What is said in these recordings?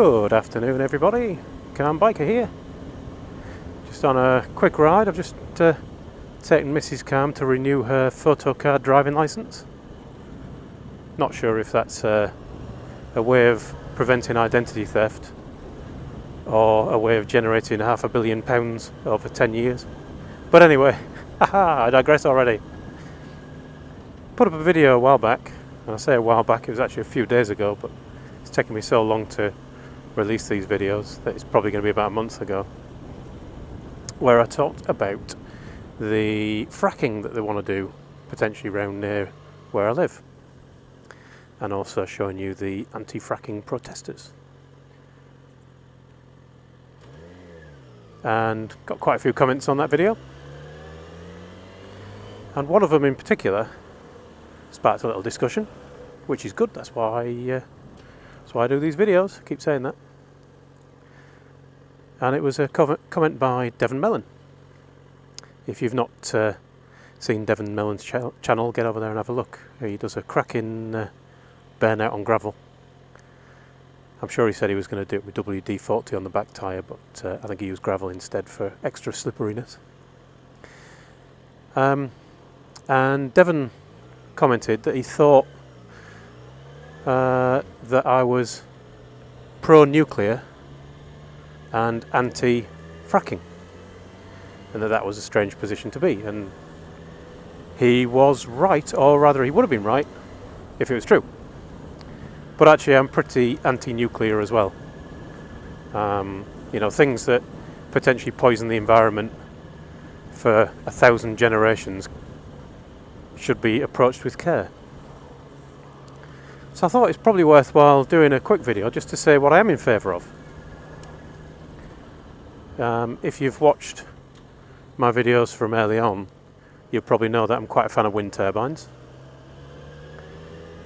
Good afternoon everybody, Calm Biker here. Just on a quick ride. I've just taken Mrs. Calm to renew her photocard driving licence. Not sure if that's a way of preventing identity theft or a way of generating £500 million over 10 years. But anyway, haha, I digress already. Put up a video a while back, and I say a while back, it was actually a few days ago, but it's taken me so long to release these videos that it's probably going to be about a month ago, where I talked about the fracking that they want to do potentially around near where I live, and also showing you the anti-fracking protesters. And got quite a few comments on that video, and one of them in particular sparked a little discussion, which is good. That's why I do these videos. I keep saying that. And it was a comment by Devon Mellon. If you've not seen Devon Mellon's channel, get over there and have a look. He does a cracking burnout on gravel. I'm sure he said he was going to do it with WD-40 on the back tyre, but I think he used gravel instead for extra slipperiness. And Devon commented that he thought that I was pro-nuclear and anti-fracking, and that was a strange position to be. And he was right, or rather he would have been right if it was true. But actually I'm pretty anti-nuclear as well. You know, things that potentially poison the environment for 1,000 generations should be approached with care. So I thought it's probably worthwhile doing a quick video just to say what I am in favour of. If you've watched my videos from early on, you'll probably know that I'm quite a fan of wind turbines.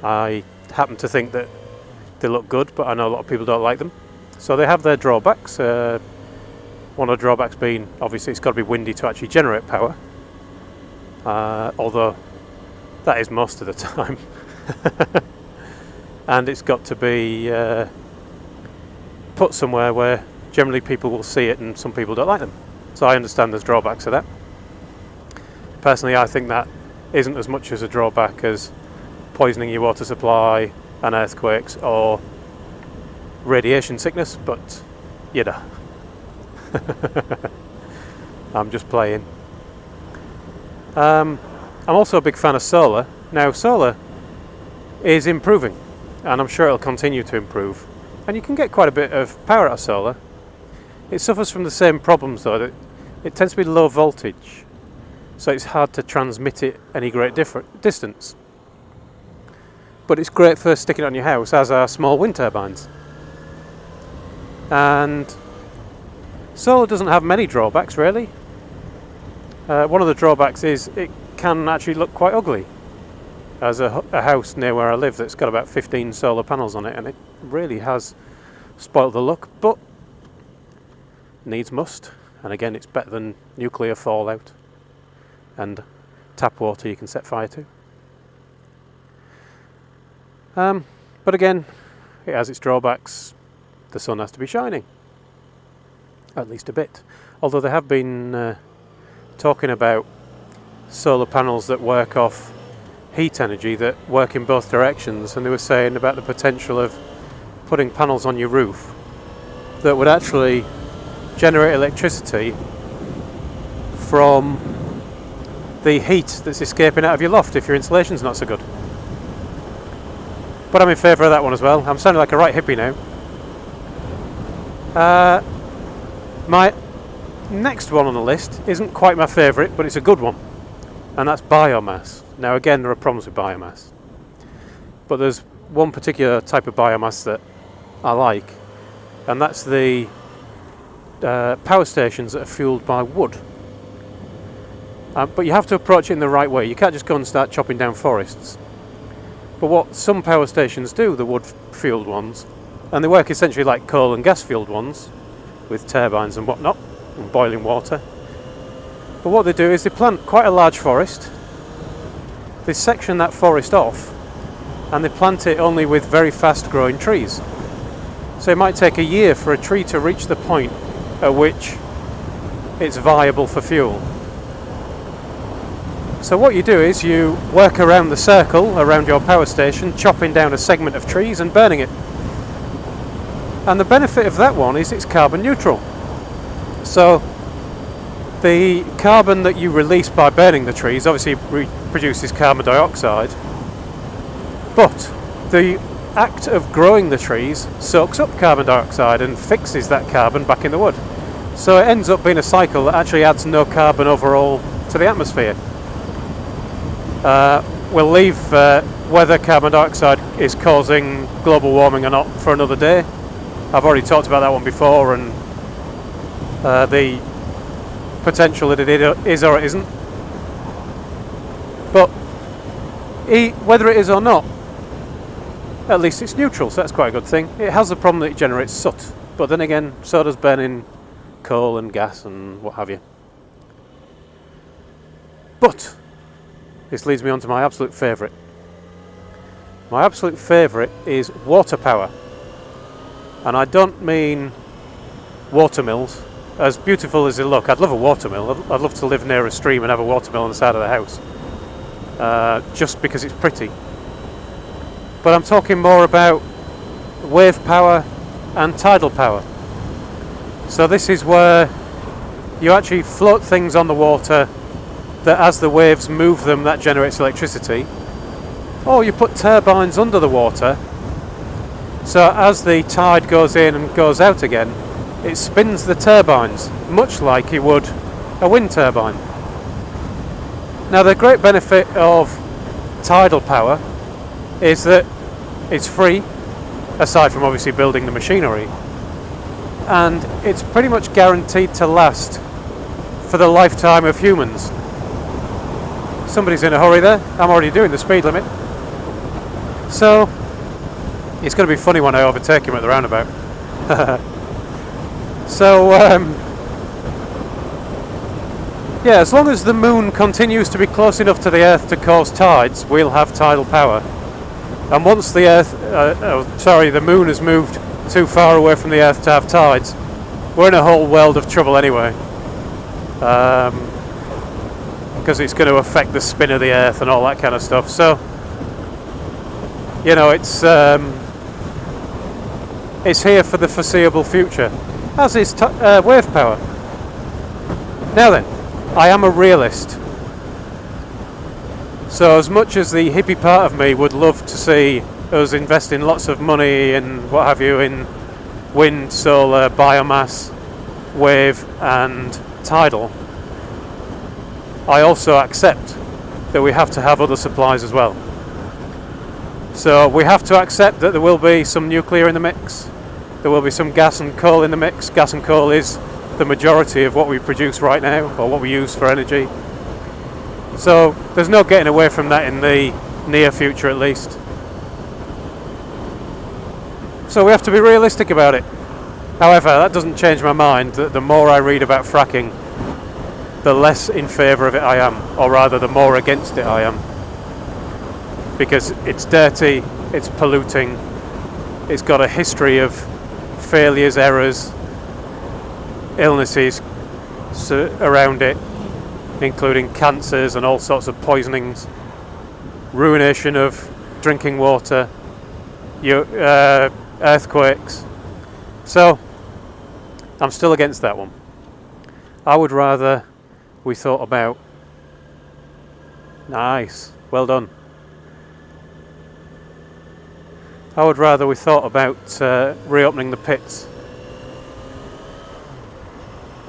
I happen to think that they look good, but I know a lot of people don't like them. So they have their drawbacks. One of the drawbacks being, obviously, it's got to be windy to actually generate power. Although that is most of the time. And it's got to be put somewhere where generally people will see it and some people don't like them. So I understand there's drawbacks to that. Personally, I think that isn't as much as a drawback as poisoning your water supply and earthquakes or radiation sickness, but you know. I'm just playing. I'm also a big fan of solar. Now, solar is improving, and I'm sure it'll continue to improve. And you can get quite a bit of power out of solar. It suffers from the same problems though, that it tends to be low voltage, so it's hard to transmit it any great distance. But it's great for sticking it on your house, as are small wind turbines. And solar doesn't have many drawbacks really. One of the drawbacks is it can actually look quite ugly. There's a house near where I live that's got about 15 solar panels on it, and it really has spoiled the look, but needs must. And again, it's better than nuclear fallout and tap water you can set fire to. But again, it has its drawbacks. The sun has to be shining, at least a bit. Although they have been talking about solar panels that work off heat energy that work in both directions, and they were saying about the potential of putting panels on your roof that would actually generate electricity from the heat that's escaping out of your loft if your insulation's not so good. But I'm in favour of that one as well. I'm sounding like a right hippie now. My next one on the list isn't quite my favourite, but it's a good one, and that's biomass. Now again, there are problems with biomass, but there's one particular type of biomass that I like, and that's the power stations that are fueled by wood. But you have to approach it in the right way. You can't just go and start chopping down forests. But what some power stations do, the wood-fueled ones, and they work essentially like coal and gas-fueled ones, with turbines and whatnot, and boiling water. But what they do is they plant quite a large forest, they section that forest off, and they plant it only with very fast-growing trees. So it might take a year for a tree to reach the point at which it's viable for fuel. So what you do is you work around the circle around your power station, chopping down a segment of trees and burning it. And the benefit of that one is it's carbon neutral. So the carbon that you release by burning the trees obviously produces carbon dioxide, but the act of growing the trees soaks up carbon dioxide and fixes that carbon back in the wood. So it ends up being a cycle that actually adds no carbon overall to the atmosphere. We'll leave whether carbon dioxide is causing global warming or not for another day. I've already talked about that one before, and the potential that it is or it isn't. But whether it is or not, at least it's neutral, so that's quite a good thing. It has the problem that it generates soot, but then again, so does burning coal and gas and what have you. But this leads me on to my absolute favourite. My absolute favourite is water power. And I don't mean water mills. As beautiful as they look, I'd love a water mill. I'd love to live near a stream and have a water mill on the side of the house. Just because it's pretty. But I'm talking more about wave power and tidal power. So this is where you actually float things on the water that as the waves move them, that generates electricity. Or you put turbines under the water, so as the tide goes in and goes out again, it spins the turbines, much like it would a wind turbine. Now the great benefit of tidal power is that it's free, aside from obviously building the machinery, and it's pretty much guaranteed to last for the lifetime of humans. Somebody's in a hurry there. I'm already doing the speed limit. So it's going to be funny when I overtake him at the roundabout. So yeah, as long as the moon continues to be close enough to the Earth to cause tides, we'll have tidal power. And once the the moon has moved too far away from the Earth to have tides, we're in a whole world of trouble anyway. Because it's going to affect the spin of the Earth and all that kind of stuff. So, you know, it's here for the foreseeable future, as is wave power. Now then, I am a realist. So as much as the hippie part of me would love to see us investing lots of money and what have you in wind, solar, biomass, wave and tidal, I also accept that we have to have other supplies as well. So we have to accept that there will be some nuclear in the mix, there will be some gas and coal in the mix. Gas and coal is the majority of what we produce right now, or what we use for energy. So there's no getting away from that in the near future at least. So we have to be realistic about it. However, that doesn't change my mind that the more I read about fracking, the less in favour of it I am, or rather the more against it I am. Because it's dirty, it's polluting, it's got a history of failures, errors, illnesses around it, including cancers and all sorts of poisonings, ruination of drinking water, earthquakes. So I'm still against that one. I would rather we thought about... Nice, well done. I would rather we thought about reopening the pits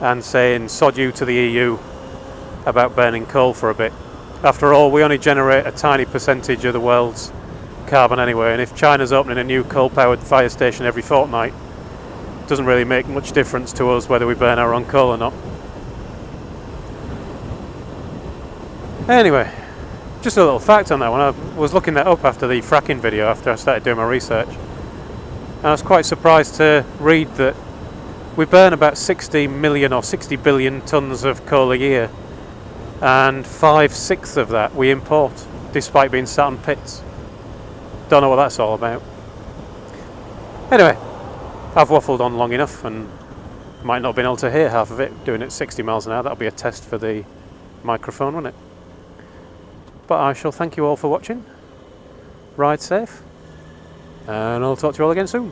and saying sod you to the EU about burning coal for a bit. After all, we only generate a tiny percentage of the world's carbon anyway, and if China's opening a new coal-powered fire station every fortnight, it doesn't really make much difference to us whether we burn our own coal or not. Anyway, just a little fact on that one. I was looking that up after the fracking video, after I started doing my research, and I was quite surprised to read that we burn about 60 million or 60 billion tonnes of coal a year, and 5/6 of that we import, despite being sat on pits. Don't know what that's all about. Anyway, I've waffled on long enough and might not have been able to hear half of it doing it 60 miles an hour. That'll be a test for the microphone, won't it? But I shall thank you all for watching. Ride safe, and I'll talk to you all again soon.